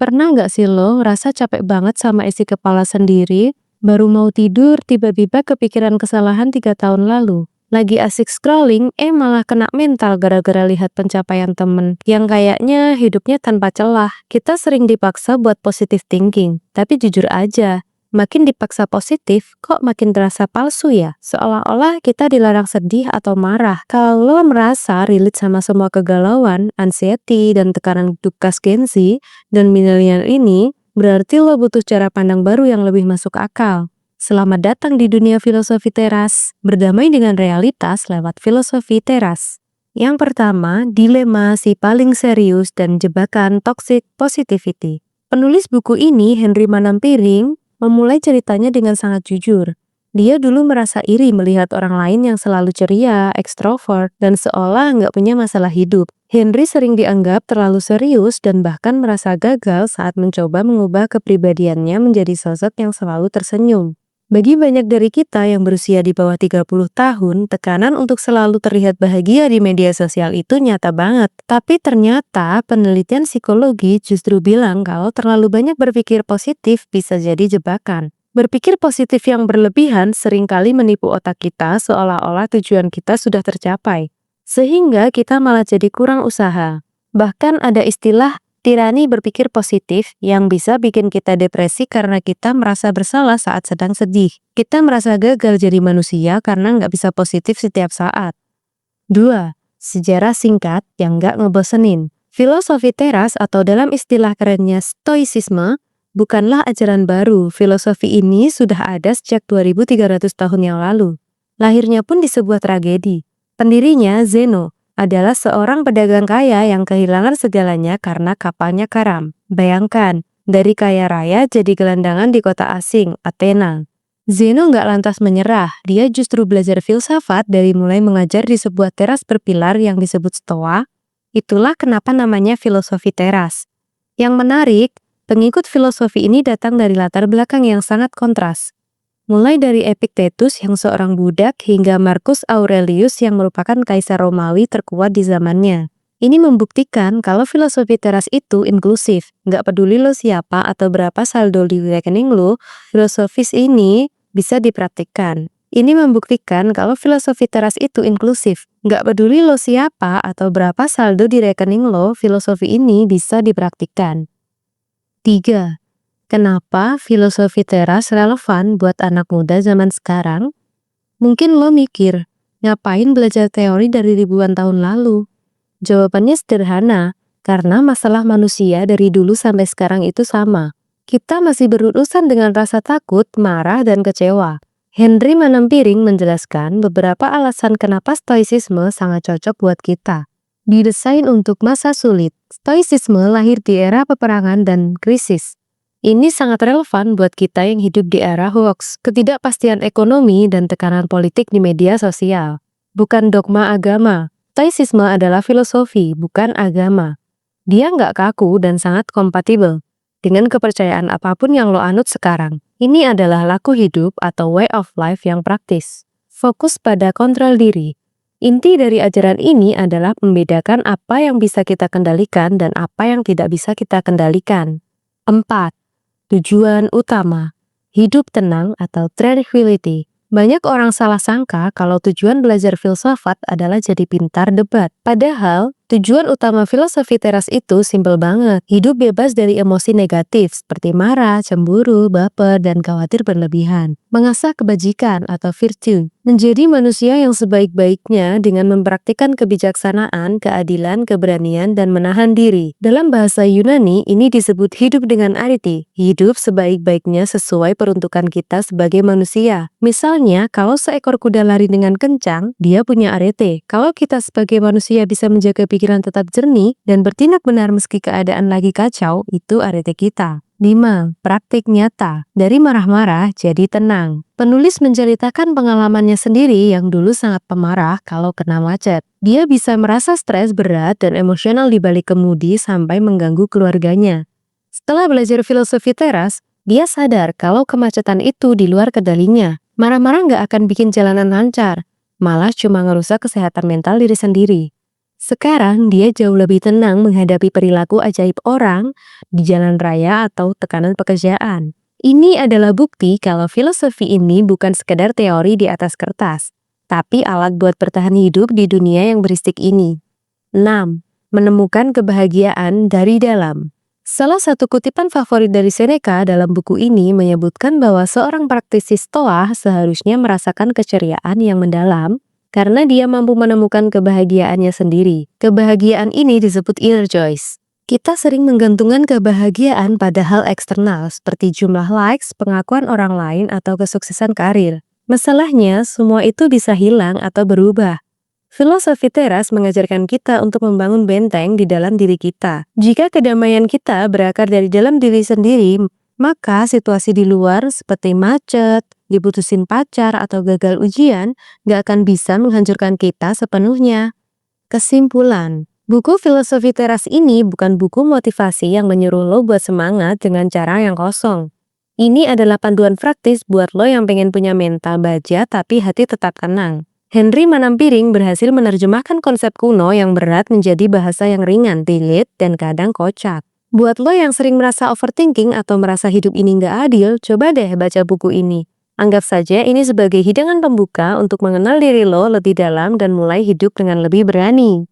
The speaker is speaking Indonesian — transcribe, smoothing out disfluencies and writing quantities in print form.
Pernah nggak sih lo ngerasa capek banget sama isi kepala sendiri, baru mau tidur tiba-tiba kepikiran kesalahan 3 tahun lalu? Lagi asik scrolling, malah kena mental gara-gara lihat pencapaian temen yang kayaknya hidupnya tanpa celah. Kita sering dipaksa buat positive thinking, tapi jujur aja, makin dipaksa positif, kok makin terasa palsu ya? Seolah-olah kita dilarang sedih atau marah. Kalau lo merasa relate sama semua kegalauan, anxiety, dan tekanan hidup khas Gen Z dan milenial ini, berarti lo butuh cara pandang baru yang lebih masuk akal. Selamat datang di dunia filosofi teras, berdamai dengan realitas lewat filosofi teras. Yang pertama, dilema si paling serius dan jebakan toxic positivity. Penulis buku ini, Henry Manampiring, memulai ceritanya dengan sangat jujur. Dia dulu merasa iri melihat orang lain yang selalu ceria, ekstrovert, dan seolah nggak punya masalah hidup. Henry sering dianggap terlalu serius dan bahkan merasa gagal saat mencoba mengubah kepribadiannya menjadi sosok yang selalu tersenyum. Bagi banyak dari kita yang berusia di bawah 30 tahun, tekanan untuk selalu terlihat bahagia di media sosial itu nyata banget. Tapi ternyata penelitian psikologi justru bilang kalau terlalu banyak berpikir positif bisa jadi jebakan. Berpikir positif yang berlebihan seringkali menipu otak kita seolah-olah tujuan kita sudah tercapai. Sehingga kita malah jadi kurang usaha. Bahkan ada istilah tirani berpikir positif yang bisa bikin kita depresi karena kita merasa bersalah saat sedang sedih. Kita merasa gagal jadi manusia karena nggak bisa positif setiap saat. 2. Sejarah singkat yang nggak ngebosenin. Filosofi teras atau dalam istilah kerennya stoicisme bukanlah ajaran baru. Filosofi ini sudah ada sejak 2300 tahun yang lalu. Lahirnya pun di sebuah tragedi. Pendirinya, Zeno, adalah seorang pedagang kaya yang kehilangan segalanya karena kapalnya karam. Bayangkan, dari kaya raya jadi gelandangan di kota asing, Athena. Zeno nggak lantas menyerah, dia justru belajar filsafat dari mulai mengajar di sebuah teras berpilar yang disebut Stoa. Itulah kenapa namanya filosofi teras. Yang menarik, pengikut filosofi ini datang dari latar belakang yang sangat kontras. Mulai dari Epictetus yang seorang budak hingga Marcus Aurelius yang merupakan kaisar Romawi terkuat di zamannya. Ini membuktikan kalau filosofi teras itu inklusif. Nggak peduli lo siapa atau berapa saldo di rekening lo, filosofis ini bisa dipraktikkan. Ini membuktikan kalau filosofi teras itu inklusif. Nggak peduli lo siapa atau berapa saldo di rekening lo, filosofi ini bisa dipraktikkan. 3. Kenapa filosofi teras relevan buat anak muda zaman sekarang? Mungkin lo mikir, ngapain belajar teori dari ribuan tahun lalu? Jawabannya sederhana, karena masalah manusia dari dulu sampai sekarang itu sama. Kita masih berurusan dengan rasa takut, marah, dan kecewa. Henry Manampiring menjelaskan beberapa alasan kenapa stoicisme sangat cocok buat kita. Didesain untuk masa sulit, stoicisme lahir di era peperangan dan krisis. Ini sangat relevan buat kita yang hidup di era hoax, ketidakpastian ekonomi, dan tekanan politik di media sosial. Bukan dogma agama. Stoicisme adalah filosofi, bukan agama. Dia nggak kaku dan sangat kompatibel dengan kepercayaan apapun yang lo anut sekarang. Ini adalah laku hidup atau way of life yang praktis. Fokus pada kontrol diri. Inti dari ajaran ini adalah membedakan apa yang bisa kita kendalikan dan apa yang tidak bisa kita kendalikan. 4. Tujuan utama, hidup tenang atau tranquility. Banyak orang salah sangka kalau tujuan belajar filsafat adalah jadi pintar debat. Padahal, tujuan utama filosofi teras itu simpel banget. Hidup bebas dari emosi negatif seperti marah, cemburu, baper, dan khawatir berlebihan. Mengasah kebajikan atau virtue. Menjadi manusia yang sebaik-baiknya dengan mempraktikkan kebijaksanaan, keadilan, keberanian, dan menahan diri. Dalam bahasa Yunani, ini disebut hidup dengan arete. Hidup sebaik-baiknya sesuai peruntukan kita sebagai manusia. Misalnya, kalau seekor kuda lari dengan kencang, dia punya arete. Kalau kita sebagai manusia bisa menjaga pikiran tetap jernih dan bertindak benar meski keadaan lagi kacau, itu arete kita. 5. Praktik nyata. Dari marah-marah jadi tenang. Penulis menceritakan pengalamannya sendiri yang dulu sangat pemarah kalau kena macet. Dia bisa merasa stres berat dan emosional di balik kemudi sampai mengganggu keluarganya. Setelah belajar filosofi teras, dia sadar kalau kemacetan itu di luar kendalinya. Marah-marah nggak akan bikin jalanan lancar, malah cuma ngerusak kesehatan mental diri sendiri. Sekarang dia jauh lebih tenang menghadapi perilaku ajaib orang di jalan raya atau tekanan pekerjaan. Ini adalah bukti kalau filosofi ini bukan sekedar teori di atas kertas, tapi alat buat bertahan hidup di dunia yang beristik ini. 6. Menemukan kebahagiaan dari dalam. Salah satu kutipan favorit dari Seneca dalam buku ini menyebutkan bahwa seorang praktisi Stoa seharusnya merasakan keceriaan yang mendalam karena dia mampu menemukan kebahagiaannya sendiri. Kebahagiaan ini disebut inner joy. Kita sering menggantungkan kebahagiaan pada hal eksternal seperti jumlah likes, pengakuan orang lain, atau kesuksesan karir. Masalahnya, semua itu bisa hilang atau berubah. Filosofi teras mengajarkan kita untuk membangun benteng di dalam diri kita. Jika kedamaian kita berakar dari dalam diri sendiri, maka situasi di luar seperti macet, diputusin pacar, atau gagal ujian gak akan bisa menghancurkan kita sepenuhnya. Kesimpulan, buku Filosofi Teras ini bukan buku motivasi yang menyuruh lo buat semangat dengan cara yang kosong. Ini adalah panduan praktis buat lo yang pengen punya mental baja tapi hati tetap tenang. Henry Manampiring berhasil menerjemahkan konsep kuno yang berat menjadi bahasa yang ringan, relate, dan kadang kocak. Buat lo yang sering merasa overthinking atau merasa hidup ini nggak adil, coba deh baca buku ini. Anggap saja ini sebagai hidangan pembuka untuk mengenal diri lo lebih dalam dan mulai hidup dengan lebih berani.